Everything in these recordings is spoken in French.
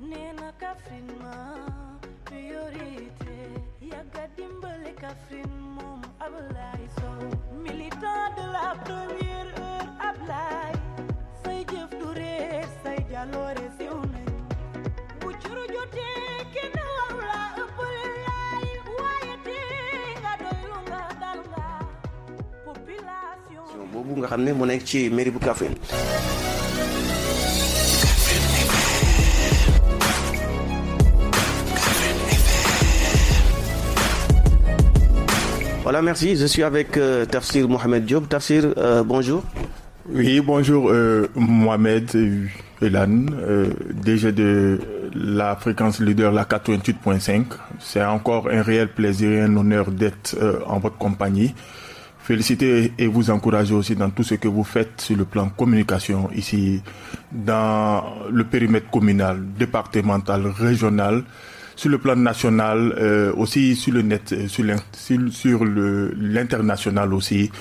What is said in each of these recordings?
Nena Kaffrine ma priorité yaga dimbale Kaffrine moom Ablaye Sow militant de la première heure Ablaye say jëf du réer say jaloore siw nañ bu curu jotee kenn waru la ëppale laay waaye tee nga doylu nga dal nga population boobu nga xam ne mu nekk ci mairie bu Kaffrine. Voilà, merci. Je suis avec Tafsir Mohamed Diop. Tafsir, bonjour. Oui, bonjour Mohamed Elan, DG de la fréquence leader, la 88.5. C'est encore un réel plaisir et un honneur d'être en votre compagnie. Féliciter et vous encourager aussi dans tout ce que vous faites sur le plan communication ici, dans le périmètre communal, départemental, régional, sur le plan national, aussi sur le net, sur l'international aussi.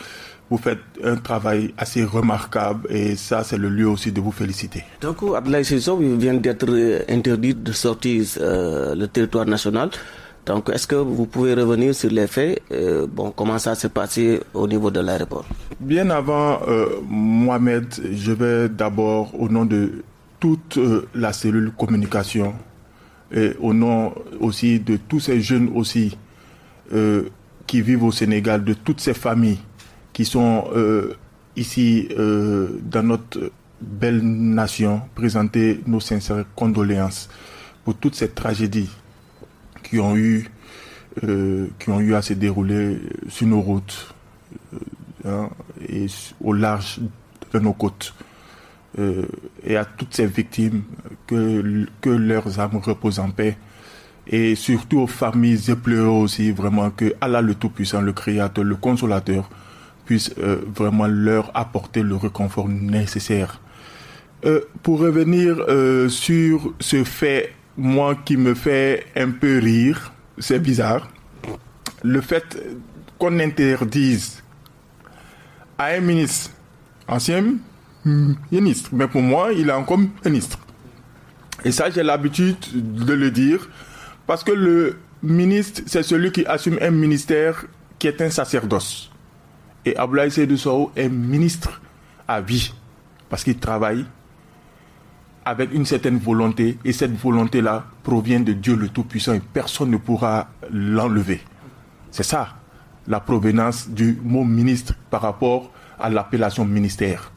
Vous faites un travail assez remarquable et ça, c'est le lieu aussi de vous féliciter. Donc, Abdoulaye Sow vient d'être interdit de sortir le territoire national. Donc, est-ce que vous pouvez revenir sur les faits? Comment ça s'est passé au niveau de l'aéroport? Bien avant, Mohamed, je vais d'abord, au nom de toute la cellule communication, et au nom aussi de tous ces jeunes aussi qui vivent au Sénégal, de toutes ces familles qui sont ici dans notre belle nation, présenter nos sincères condoléances pour toutes ces tragédies qui ont eu à se dérouler sur nos routes et au large de nos côtes. Et à toutes ces victimes, que leurs âmes reposent en paix. Et surtout aux familles éplorées aussi, vraiment que Allah le Tout-Puissant, le Créateur, le Consolateur, puisse vraiment leur apporter le réconfort nécessaire. Pour revenir sur ce fait, moi qui me fait un peu rire, c'est bizarre, le fait qu'on interdise à un ministre, ancien ministre, mais pour moi, il est encore ministre. Et ça, j'ai l'habitude de le dire, parce que le ministre, c'est celui qui assume un ministère qui est un sacerdoce. Et Abdoulaye Seydou Sow est ministre à vie, parce qu'il travaille avec une certaine volonté, et cette volonté-là provient de Dieu le Tout-Puissant, et personne ne pourra l'enlever. C'est ça, la provenance du mot ministre par rapport à l'appellation ministère.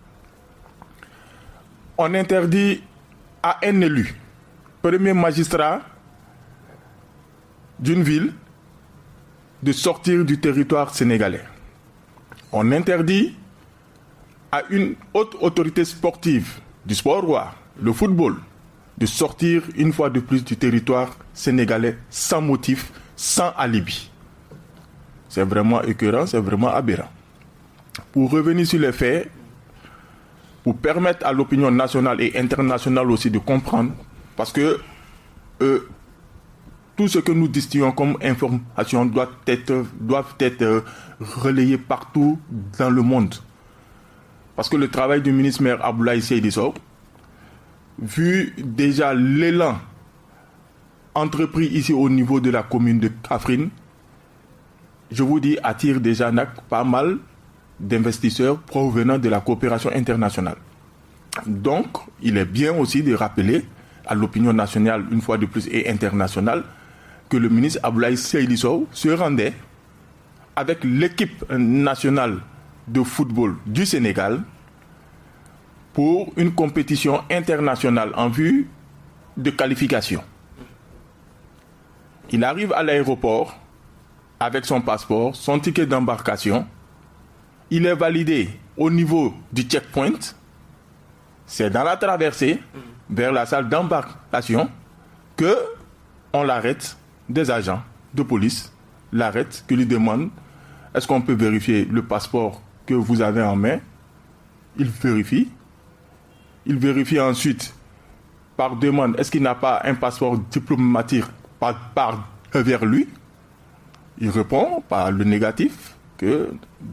On interdit à un élu, premier magistrat d'une ville, de sortir du territoire sénégalais. On interdit à une haute autorité sportive du sport roi, le football, de sortir une fois de plus du territoire sénégalais sans motif, sans alibi. C'est vraiment écœurant, c'est vraiment aberrant. Pour revenir sur les faits, pour permettre à l'opinion nationale et internationale aussi de comprendre, parce que tout ce que nous distillons comme information doivent être relayé partout dans le monde. Parce que le travail du ministre-maire Abdoulaye Seydou Sow, vu déjà l'élan entrepris ici au niveau de la commune de Kaffrine, je vous dis, attire déjà pas mal d'investisseurs provenant de la coopération internationale. Donc, il est bien aussi de rappeler à l'opinion nationale, une fois de plus, et internationale, que le ministre Abdoulaye Seydou Sow se rendait avec l'équipe nationale de football du Sénégal pour une compétition internationale en vue de qualification. Il arrive à l'aéroport avec son passeport, son ticket d'embarcation. Il est validé au niveau du checkpoint. C'est dans la traversée vers la salle d'embarcation que on l'arrête, des agents de police l'arrêtent, qui lui demandent: est-ce qu'on peut vérifier le passeport que vous avez en main? Il vérifie. Il vérifie ensuite par demande: est-ce qu'il n'a pas un passeport diplomatique vers lui? Il répond par le négatif, que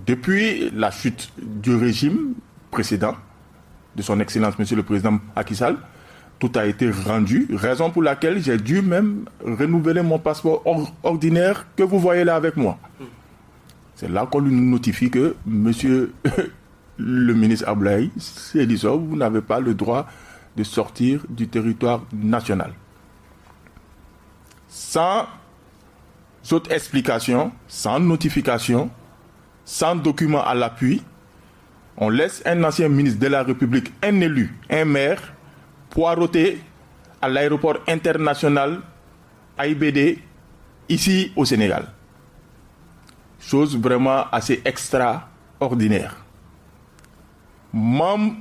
depuis la chute du régime précédent de son Excellence Monsieur le Président Macky Sall, tout a été rendu, raison pour laquelle j'ai dû même renouveler mon passeport ordinaire que vous voyez là avec moi. C'est là qu'on nous notifie que monsieur le ministre Abdoulaye Seydou Sow, vous n'avez pas le droit de sortir du territoire national. Sans autre explication, sans notification, sans document à l'appui, on laisse un ancien ministre de la République, un élu, un maire, poireauter à l'aéroport international AIBD, ici au Sénégal. Chose vraiment assez extraordinaire. Membre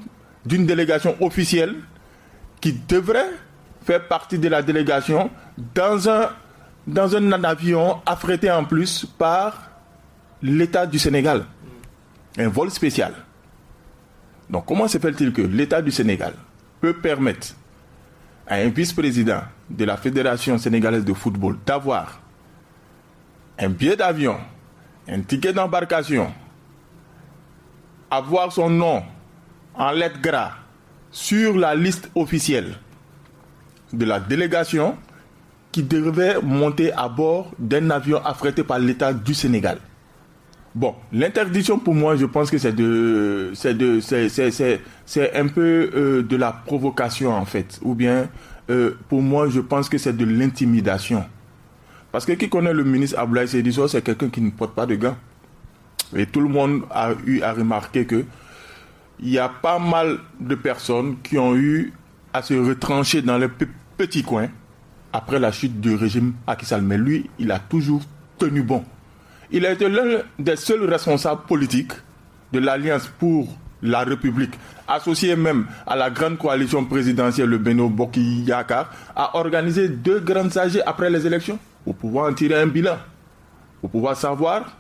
d'une délégation officielle qui devrait faire partie de la délégation dans un avion affrété en plus par l'État du Sénégal. Un vol spécial. Donc comment se fait-il que l'État du Sénégal peut permettre à un vice-président de la Fédération sénégalaise de football d'avoir un billet d'avion, un ticket d'embarcation, avoir son nom en lettres gras sur la liste officielle de la délégation qui devait monter à bord d'un avion affrété par l'État du Sénégal. Bon, l'interdiction pour moi, je pense que c'est un peu de la provocation en fait, ou bien pour moi, je pense que c'est de l'intimidation. Parce que qui connaît le ministre Abdoulaye Seydou Sow, c'est quelqu'un qui ne porte pas de gants. Et tout le monde a eu à remarquer que il y a pas mal de personnes qui ont eu à se retrancher dans les petits coins après la chute du régime Macky Sall. Mais lui, il a toujours tenu bon. Il a été l'un des seuls responsables politiques de l'Alliance pour la République, associé même à la grande coalition présidentielle, le Benno Bokk Yakaar, a organisé 2 grandes AG après les élections pour pouvoir en tirer un bilan, pour pouvoir savoir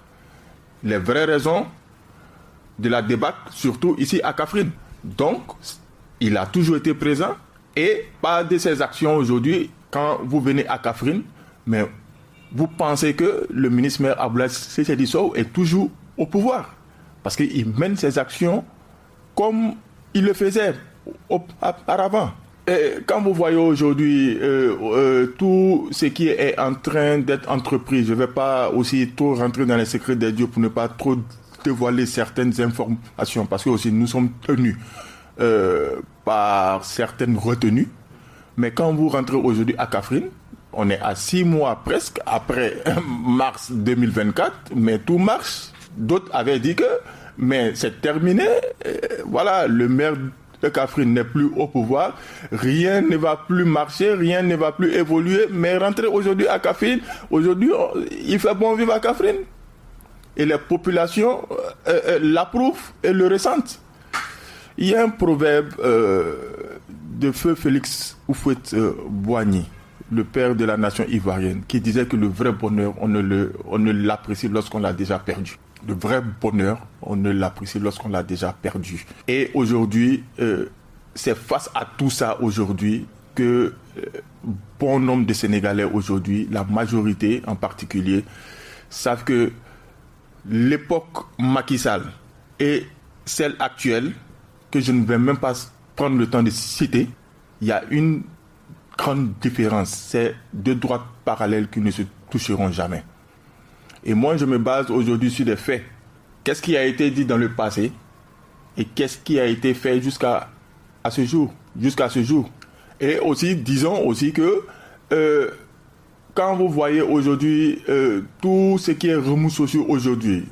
les vraies raisons de la débâcle, surtout ici à Kaffrine. Donc, il a toujours été présent et pas de ses actions aujourd'hui, quand vous venez à Kaffrine, mais vous pensez que le ministre maire Abdoulaye Seydou Sow est toujours au pouvoir parce qu'il mène ses actions comme il le faisait auparavant. Et quand vous voyez aujourd'hui tout ce qui est en train d'être entrepris, je ne vais pas aussi trop rentrer dans les secrets des dieux pour ne pas trop dévoiler certaines informations parce que aussi nous sommes tenus par certaines retenues. Mais quand vous rentrez aujourd'hui à Kaffrine, on est à 6 mois presque après mars 2024, mais tout marche. D'autres avaient dit que, mais c'est terminé. Voilà, le maire de Kaffrine n'est plus au pouvoir. Rien ne va plus marcher, rien ne va plus évoluer. Mais rentrer aujourd'hui à Kaffrine, aujourd'hui, il fait bon vivre à Kaffrine. Et les populations l'approuvent et le ressentent. Il y a un proverbe de feu Félix Houphouët-Boigny, le père de la nation ivoirienne, qui disait que le vrai bonheur, on ne l'apprécie lorsqu'on l'a déjà perdu. Le vrai bonheur, on ne l'apprécie lorsqu'on l'a déjà perdu. Et aujourd'hui, c'est face à tout ça aujourd'hui que bon nombre de Sénégalais aujourd'hui, la majorité en particulier, savent que l'époque Macky Sall et celle actuelle, que je ne vais même pas prendre le temps de citer, il y a une grande différence. C'est 2 droites parallèles qui ne se toucheront jamais. Et moi, je me base aujourd'hui sur des faits. Qu'est-ce qui a été dit dans le passé et qu'est-ce qui a été fait jusqu'à ce jour. Et aussi, disons aussi que quand vous voyez aujourd'hui tout ce qui est remous sociaux aujourd'hui,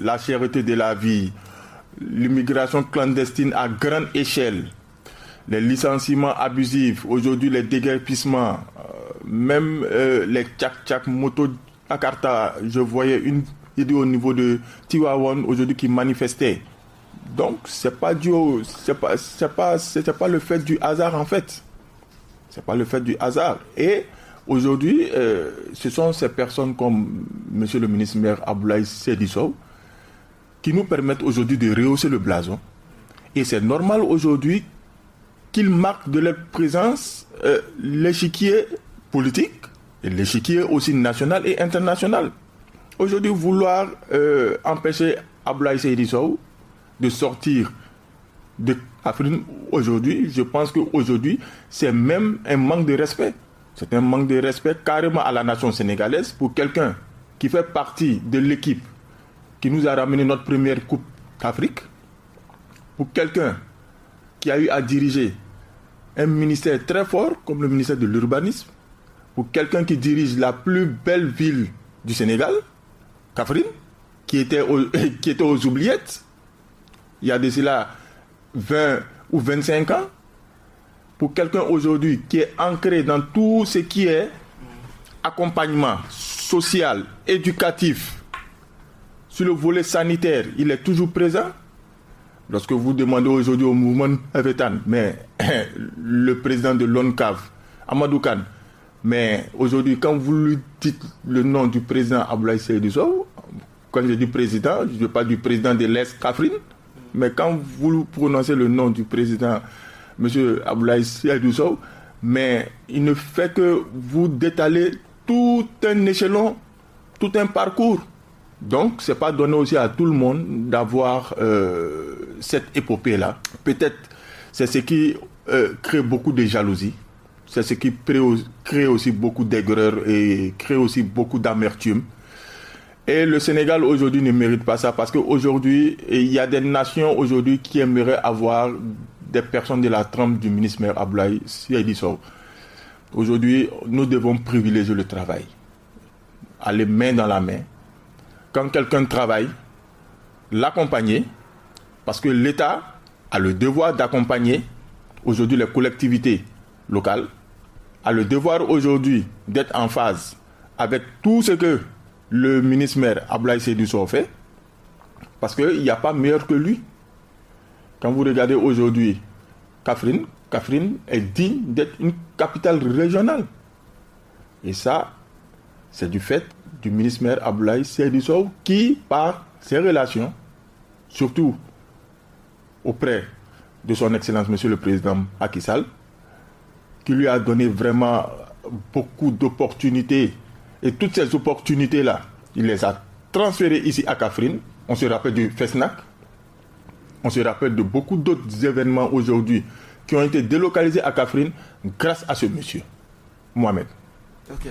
la cherté de la vie, l'immigration clandestine à grande échelle, les licenciements abusifs, aujourd'hui les déguerpissements, même les tchak-tchak moto Jakarta, je voyais une vidéo au niveau de Tivaouane aujourd'hui qui manifestait. Donc c'est pas le fait du hasard en fait. C'est pas le fait du hasard. Et aujourd'hui, ce sont ces personnes comme monsieur le ministre maire Abdoulaye Seydou Sow qui nous permettent aujourd'hui de rehausser le blason. Et c'est normal aujourd'hui qu'ils marquent de leur présence l'échiquier politique et l'échiquier aussi national et international. Aujourd'hui, vouloir empêcher Abdoulaye Seydou Sow de sortir de Kafrine aujourd'hui, je pense qu'aujourd'hui, c'est même un manque de respect. C'est un manque de respect carrément à la nation sénégalaise pour quelqu'un qui fait partie de l'équipe qui nous a ramené notre première Coupe d'Afrique, pour quelqu'un qui a eu à diriger un ministère très fort comme le ministère de l'Urbanisme, pour quelqu'un qui dirige la plus belle ville du Sénégal, Kaffrine, qui était aux oubliettes, il y a de cela 20 ou 25 ans, pour quelqu'un aujourd'hui qui est ancré dans tout ce qui est accompagnement social, éducatif, sur le volet sanitaire, il est toujours présent. Lorsque vous demandez aujourd'hui au mouvement Evetan, mais le président de l'ONCAV, Amadou Kane, mais aujourd'hui, quand vous lui dites le nom du président Abdoulaye Seydou Sow, quand je dis président, je ne parle du président de l'Est Kaffrine, mais quand vous prononcez le nom du président, M. Abdoulaye Seydou Sow, mais il ne fait que vous détaler tout un échelon, tout un parcours. Donc, ce n'est pas donné aussi à tout le monde d'avoir cette épopée-là. Peut-être c'est ce qui crée beaucoup de jalousie. C'est ce qui crée aussi beaucoup d'aigreur et crée aussi beaucoup d'amertume. Et le Sénégal aujourd'hui ne mérite pas ça parce qu'aujourd'hui, il y a des nations aujourd'hui qui aimeraient avoir des personnes de la trempe du ministre maire Abdoulaye Seydou Sow. Aujourd'hui, nous devons privilégier le travail. Aller main dans la main. Quand quelqu'un travaille, l'accompagner, parce que l'État a le devoir d'accompagner aujourd'hui les collectivités locales, a le devoir aujourd'hui d'être en phase avec tout ce que le ministre maire Abdoulaye Seydou Sow fait, parce qu'il n'y a pas meilleur que lui. Quand vous regardez aujourd'hui Kaffrine est digne d'être une capitale régionale. Et ça, c'est du fait du ministre maire Abdoulaye Seydou Sow qui, par ses relations, surtout auprès de son Excellence Monsieur le Président Macky Sall, qui lui a donné vraiment beaucoup d'opportunités. Et toutes ces opportunités-là, il les a transférées ici à Kaffrine. On se rappelle du FESNAC. On se rappelle de beaucoup d'autres événements aujourd'hui qui ont été délocalisés à Kaffrine grâce à ce monsieur, Mohamed. Okay.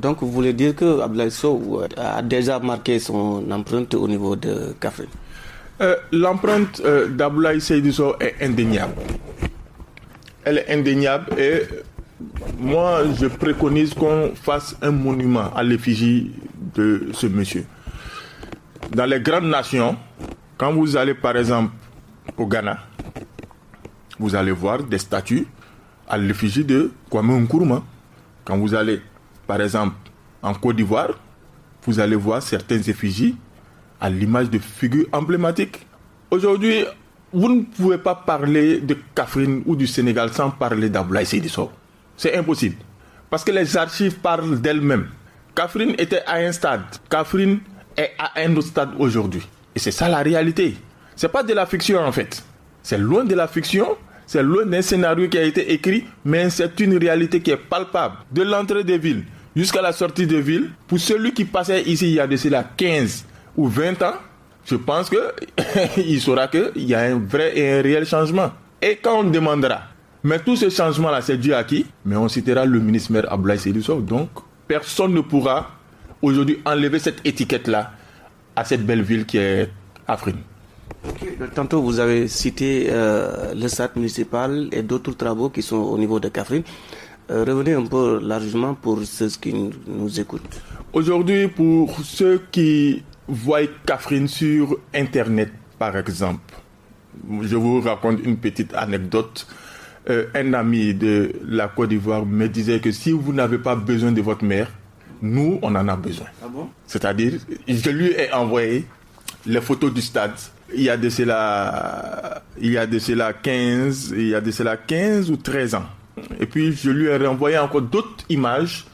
Donc vous voulez dire que Abdoulaye Sow a déjà marqué son empreinte au niveau de Kaffrine? L'empreinte d'Abdoulaye Seydou Sow est indéniable. Elle est indéniable et moi je préconise qu'on fasse un monument à l'effigie de ce monsieur. Dans les grandes nations, quand vous allez par exemple au Ghana, vous allez voir des statues à l'effigie de Kwame Nkrumah. Quand vous allez, par exemple, en Côte d'Ivoire, vous allez voir certaines effigies à l'image de figures emblématiques. Aujourd'hui, vous ne pouvez pas parler de Kaffrine ou du Sénégal sans parler d'Abdoulaye Seydou Sow. C'est impossible. Parce que les archives parlent d'elles-mêmes. Kaffrine était à un stade. Kaffrine est à un autre stade aujourd'hui. Et c'est ça la réalité. C'est pas de la fiction en fait. C'est loin de la fiction. C'est loin d'un scénario qui a été écrit, mais c'est une réalité qui est palpable. De l'entrée des villes jusqu'à la sortie des villes, pour celui qui passait ici il y a de cela 15 ou 20 ans, je pense qu'il saura qu'il y a un vrai et un réel changement. Et quand on demandera, mais tout ce changement-là, c'est dû à qui? Mais on citera le ministre maire Abdoulaye Seydou Sow. Donc, personne ne pourra aujourd'hui enlever cette étiquette-là à cette belle ville qui est Kaffrine. Tantôt, vous avez cité le stade municipal et d'autres travaux qui sont au niveau de Kaffrine. Revenez un peu largement pour ceux qui nous écoutent. Aujourd'hui, pour ceux qui voient Kaffrine sur Internet, par exemple, je vous raconte une petite anecdote. Un ami de la Côte d'Ivoire me disait que si vous n'avez pas besoin de votre maire, nous, on en a besoin. Ah bon? C'est-à-dire, je lui ai envoyé les photos du stade. Il y a de cela 15 ou 13 ans. Et puis, je lui ai renvoyé encore d'autres images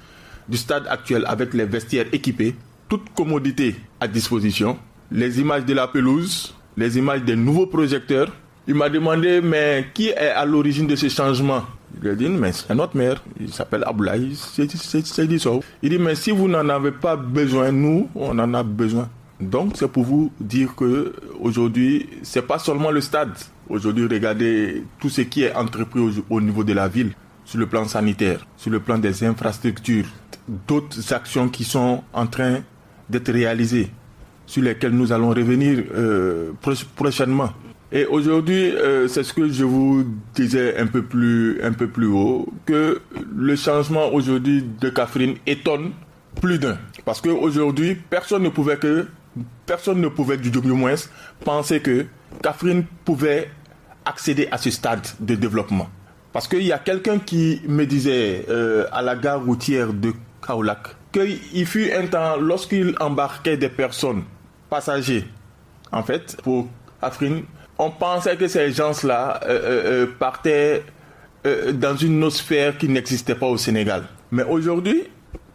du stade actuel avec les vestiaires équipés, toute commodité à disposition, les images de la pelouse, les images des nouveaux projecteurs. Il m'a demandé, mais qui est à l'origine de ce changement? Je lui ai dit, mais c'est notre maire, il s'appelle Abdoulaye Seydou Sow. Il dit, mais si vous n'en avez pas besoin, nous, on en a besoin. Donc, c'est pour vous dire que aujourd'hui, c'est pas seulement le stade. Aujourd'hui, regardez tout ce qui est entrepris au niveau de la ville, sur le plan sanitaire, sur le plan des infrastructures, d'autres actions qui sont en train d'être réalisées, sur lesquelles nous allons revenir prochainement. Et aujourd'hui, c'est ce que je vous disais un peu plus haut, que le changement aujourd'hui de Kaffrine étonne plus d'un. Parce qu'aujourd'hui, personne ne pouvait du moins penser que Kaffrine pouvait accéder à ce stade de développement. Parce qu'il y a quelqu'un qui me disait à la gare routière de Kaolack qu'il fut un temps, lorsqu'il embarquait des personnes, passagers, en fait, pour Kaffrine, on pensait que ces gens-là partaient dans une nosphère qui n'existait pas au Sénégal. Mais aujourd'hui,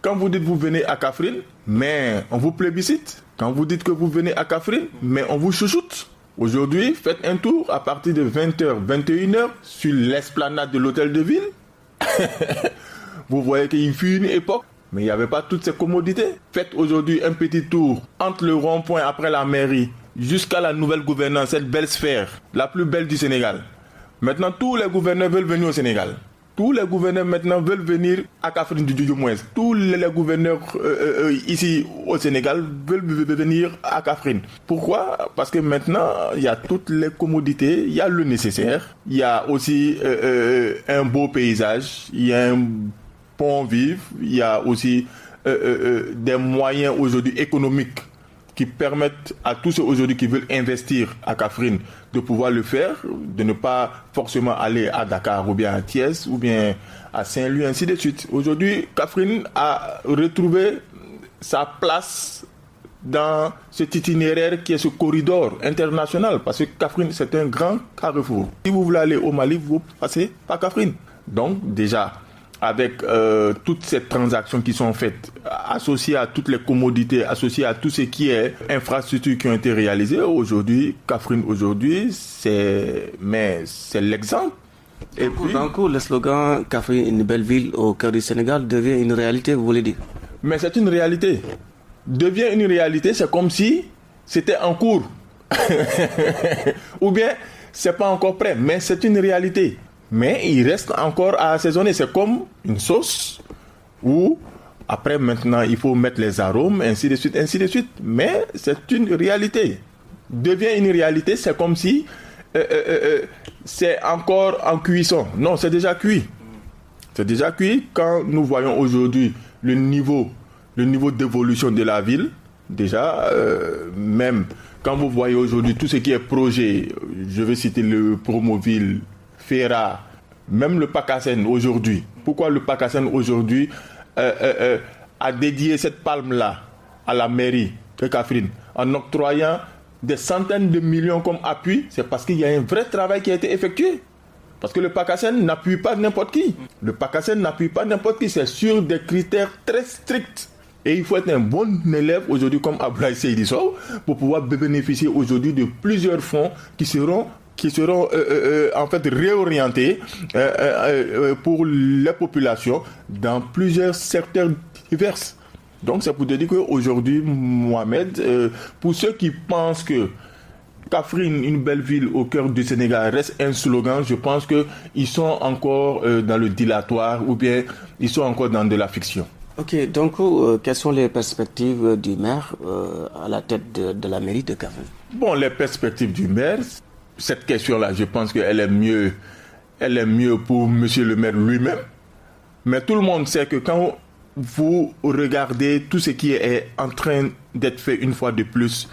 quand vous dites que vous venez à Kaffrine, mais on vous plébiscite. Quand vous dites que vous venez à Kaffrine, mais on vous chouchoute. Aujourd'hui, faites un tour à partir de 20h, 21h sur l'esplanade de l'hôtel de ville. Vous voyez qu'il fut une époque, mais il n'y avait pas toutes ces commodités. Faites aujourd'hui un petit tour entre le rond-point après la mairie jusqu'à la nouvelle gouvernance, cette belle sphère, la plus belle du Sénégal. Maintenant, tous les gouverneurs veulent venir au Sénégal. Tous les gouverneurs maintenant veulent venir à Kaffrine du moins. Tous les gouverneurs ici au Sénégal veulent venir à Kaffrine. Pourquoi? Parce que maintenant, il y a toutes les commodités, il y a le nécessaire, il y a aussi un beau paysage, il y a un bon vivre, il y a aussi des moyens aujourd'hui économiques qui permettent à tous ceux aujourd'hui qui veulent investir à Kaffrine de pouvoir le faire, de ne pas forcément aller à Dakar ou bien à Thiès ou bien à Saint-Louis, ainsi de suite. Aujourd'hui, Kaffrine a retrouvé sa place dans cet itinéraire qui est ce corridor international, parce que Kaffrine, c'est un grand carrefour. Si vous voulez aller au Mali, vous passez par Kaffrine. Donc, déjà, avec toutes ces transactions qui sont faites, associées à toutes les commodités, associées à tout ce qui est infrastructures qui ont été réalisées, aujourd'hui, Kaffrine, c'est l'exemple. Et puis, donc, le slogan Kaffrine, une belle ville au cœur du Sénégal, devient une réalité, vous voulez dire? Mais c'est une réalité. Devient une réalité, c'est comme si c'était en cours. Ou bien, c'est pas encore prêt, mais c'est une réalité. Mais il reste encore à assaisonner. C'est comme une sauce où, après, maintenant, il faut mettre les arômes, ainsi de suite, ainsi de suite. Mais c'est une réalité. Devient une réalité, c'est comme si c'est encore en cuisson. Non, c'est déjà cuit. C'est déjà cuit. Quand nous voyons aujourd'hui le niveau d'évolution de la ville, déjà, même quand vous voyez aujourd'hui tout ce qui est projet, je vais citer le Promoville, Fera, même le PACASEN aujourd'hui. Pourquoi le PACASEN aujourd'hui a dédié cette palme-là à la mairie de Kaffrine en octroyant des centaines de millions comme appui? C'est parce qu'il y a un vrai travail qui a été effectué. Parce que le PACASEN n'appuie pas n'importe qui. Le PACASEN n'appuie pas n'importe qui. C'est sur des critères très stricts. Et il faut être un bon élève aujourd'hui comme Abdoulaye Seydi Sow pour pouvoir bénéficier aujourd'hui de plusieurs fonds qui seront en fait réorientés pour les populations dans plusieurs secteurs divers. Donc c'est pour te dire qu'aujourd'hui, Mohamed, pour ceux qui pensent que Kaffrine, une belle ville au cœur du Sénégal, reste un slogan, je pense qu'ils sont encore dans le dilatoire ou bien ils sont encore dans de la fiction. Ok, donc quelles sont les perspectives du maire à la tête de la mairie de Kaffrine? Bon, les perspectives du maire, cette question-là, je pense qu'elle est mieux pour monsieur le maire lui-même. Mais tout le monde sait que quand vous regardez tout ce qui est en train d'être fait une fois de plus,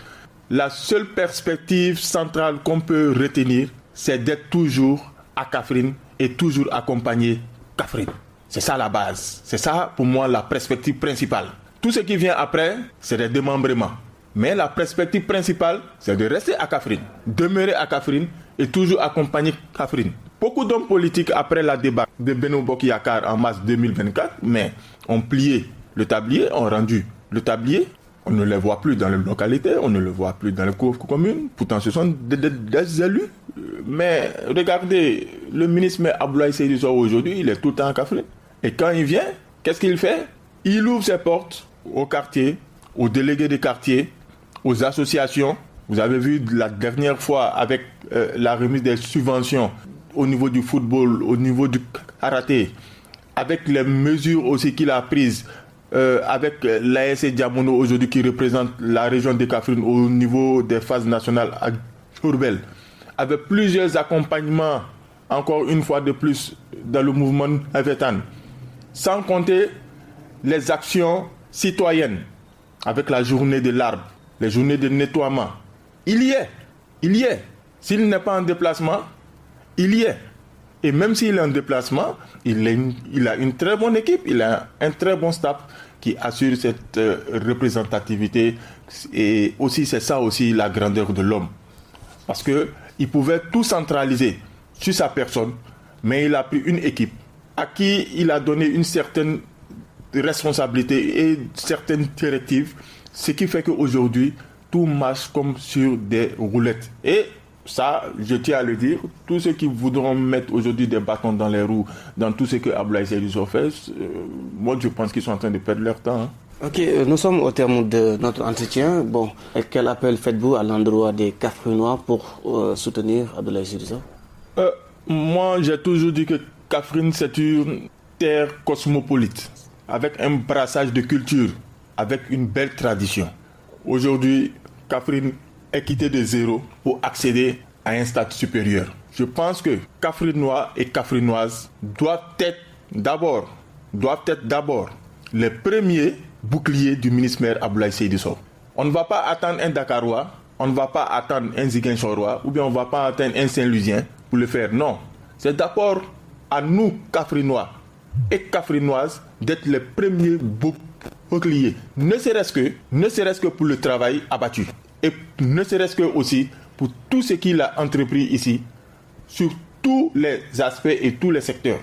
la seule perspective centrale qu'on peut retenir, c'est d'être toujours à Kaffrine et toujours accompagner Kaffrine. C'est ça la base. C'est ça, pour moi, la perspective principale. Tout ce qui vient après, c'est des démembrements. Mais la perspective principale, c'est de rester à Kaffrine, demeurer à Kaffrine et toujours accompagner Kaffrine. Beaucoup d'hommes politiques, après la débat de Benno Bokk Yakaar en mars 2024, mais ont plié le tablier, ont rendu le tablier. On ne les voit plus dans les localités, on ne les voit plus dans les communes. Pourtant, ce sont des élus. Mais regardez, le ministre Abdoulaye Seydi Sow aujourd'hui, il est tout le temps à Kaffrine. Et quand il vient, qu'est-ce qu'il fait? Il ouvre ses portes au quartier, aux délégués de quartier, aux associations. Vous avez vu la dernière fois avec la remise des subventions au niveau du football, au niveau du karaté, avec les mesures aussi qu'il a prises avec l'ASC Diamono aujourd'hui qui représente la région de Kaffrine au niveau des phases nationales à Diourbel, avec plusieurs accompagnements, encore une fois de plus, dans le mouvement Navétane, sans compter les actions citoyennes, avec la journée de l'arbre, les journées de nettoiement. Il y est. S'il n'est pas en déplacement, il y est. Et même s'il est en déplacement, il a une très bonne équipe, il a un très bon staff qui assure cette représentativité. Et aussi, c'est ça aussi la grandeur de l'homme. Parce qu'il pouvait tout centraliser sur sa personne, mais il a pris une équipe à qui il a donné une certaine responsabilité et certaines directives, ce qui fait qu'aujourd'hui, tout marche comme sur des roulettes. Et ça, je tiens à le dire, tous ceux qui voudront mettre aujourd'hui des bâtons dans les roues dans tout ce que Abdoulaye Seydou Sow fait, moi je pense qu'ils sont en train de perdre leur temps. Ok, nous sommes au terme de notre entretien. Bon, et quel appel faites-vous à l'endroit des Kaffrinois pour soutenir Abdoulaye Seydou Sow? Moi, j'ai toujours dit que Kaffrine, c'est une terre cosmopolite, avec un brassage de culture, avec une belle tradition. Aujourd'hui, Kaffrine est quitté de zéro pour accéder à un stade supérieur. Je pense que Kaffrinois et Kaffrinoises doivent être d'abord les premiers boucliers du ministère Abdoulaye Seydou Sow. On ne va pas attendre un Dakarois, on ne va pas attendre un Ziguinchorois, ou bien on ne va pas attendre un Saint-Louisien pour le faire. Non, c'est d'abord à nous, Kaffrinois et Kaffrinoises, d'être les premiers boucliers, ne serait-ce que pour le travail abattu. Et ne serait-ce que aussi pour tout ce qu'il a entrepris ici, sur tous les aspects et tous les secteurs.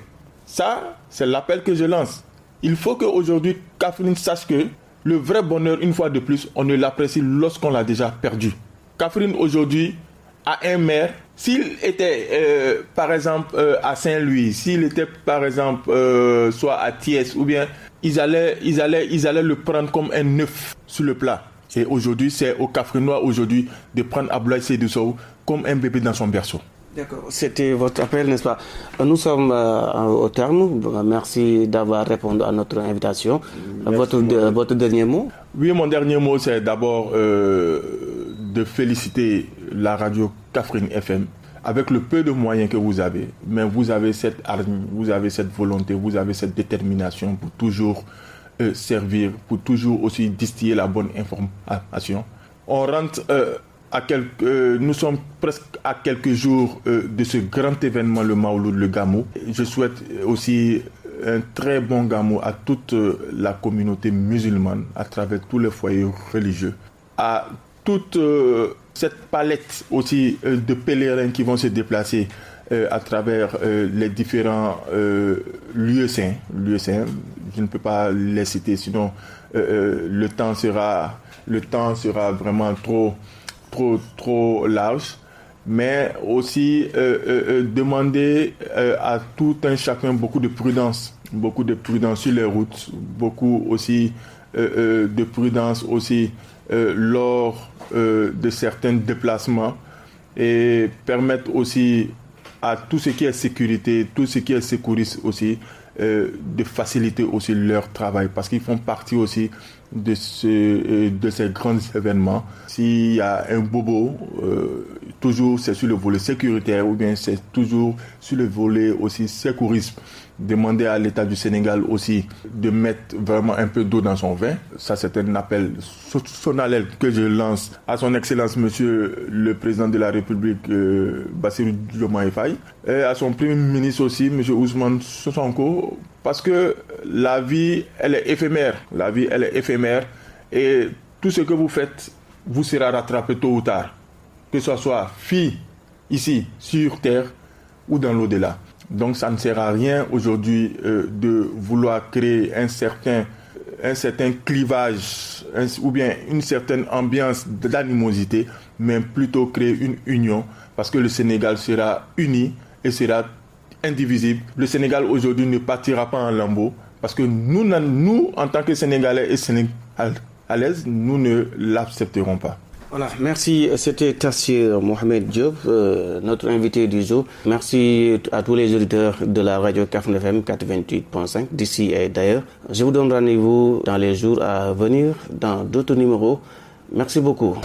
Ça, c'est l'appel que je lance. Il faut qu'aujourd'hui, Kaffrine sache que le vrai bonheur, une fois de plus, on ne l'apprécie lorsqu'on l'a déjà perdu. Kaffrine, aujourd'hui, a un maire. S'il était, par exemple, à Saint-Louis, s'il était, par exemple, soit à Thiès, ou bien, ils allaient le prendre comme un œuf sur le plat. Et aujourd'hui, c'est aux Kaffrinois aujourd'hui de prendre Abdoulaye Seydou Sow comme un bébé dans son berceau. D'accord, c'était votre appel, n'est-ce pas? Nous sommes au terme. Merci d'avoir répondu à notre invitation. Votre dernier mot? Oui, mon dernier mot, c'est d'abord de féliciter la radio Kaffrine FM avec le peu de moyens que vous avez. Mais vous avez cette hargne, vous avez cette volonté, vous avez cette détermination pour toujours servir, pour toujours aussi distiller la bonne information. On rentre nous sommes presque à quelques jours de ce grand événement, le Maouloud, le Gamou. Je souhaite aussi un très bon Gamou à toute la communauté musulmane, à travers tous les foyers religieux, à toute cette palette aussi de pèlerins qui vont se déplacer à travers les différents lieux saints. Je ne peux pas les citer, sinon le temps sera vraiment trop large. Mais aussi demander à tout un chacun beaucoup de prudence sur les routes, beaucoup aussi de prudence aussi lors de certains déplacements, et permettre aussi à tout ce qui est sécurité, tout ce qui est secouriste aussi, de faciliter aussi leur travail, parce qu'ils font partie aussi de ces grands événements. S'il y a un bobo, toujours c'est sur le volet sécuritaire, ou bien c'est toujours sur le volet aussi secourisme. Demander à l'État du Sénégal aussi de mettre vraiment un peu d'eau dans son vin. Ça, c'est un appel solennel que je lance à son Excellence Monsieur le Président de la République, Bassirou Diomaye Faye, et à son Premier ministre aussi, Monsieur Ousmane Sonko, parce que la vie, elle est éphémère. La vie, elle est éphémère, et tout ce que vous faites vous sera rattrapé tôt ou tard, que ce soit fille ici, sur terre, ou dans l'au-delà. Donc ça ne sert à rien aujourd'hui de vouloir créer un certain clivage ou bien une certaine ambiance d'animosité, mais plutôt créer une union, parce que le Sénégal sera uni et sera indivisible. Le Sénégal aujourd'hui ne partira pas en lambeaux, parce que nous en tant que Sénégalais et Sénégalaises, nous ne l'accepterons pas. Voilà, merci. C'était Tassir Mohamed Diop, notre invité du jour. Merci à tous les auditeurs de la radio Kafne FM 88.5 d'ici et d'ailleurs. Je vous donne rendez-vous dans les jours à venir dans d'autres numéros. Merci beaucoup.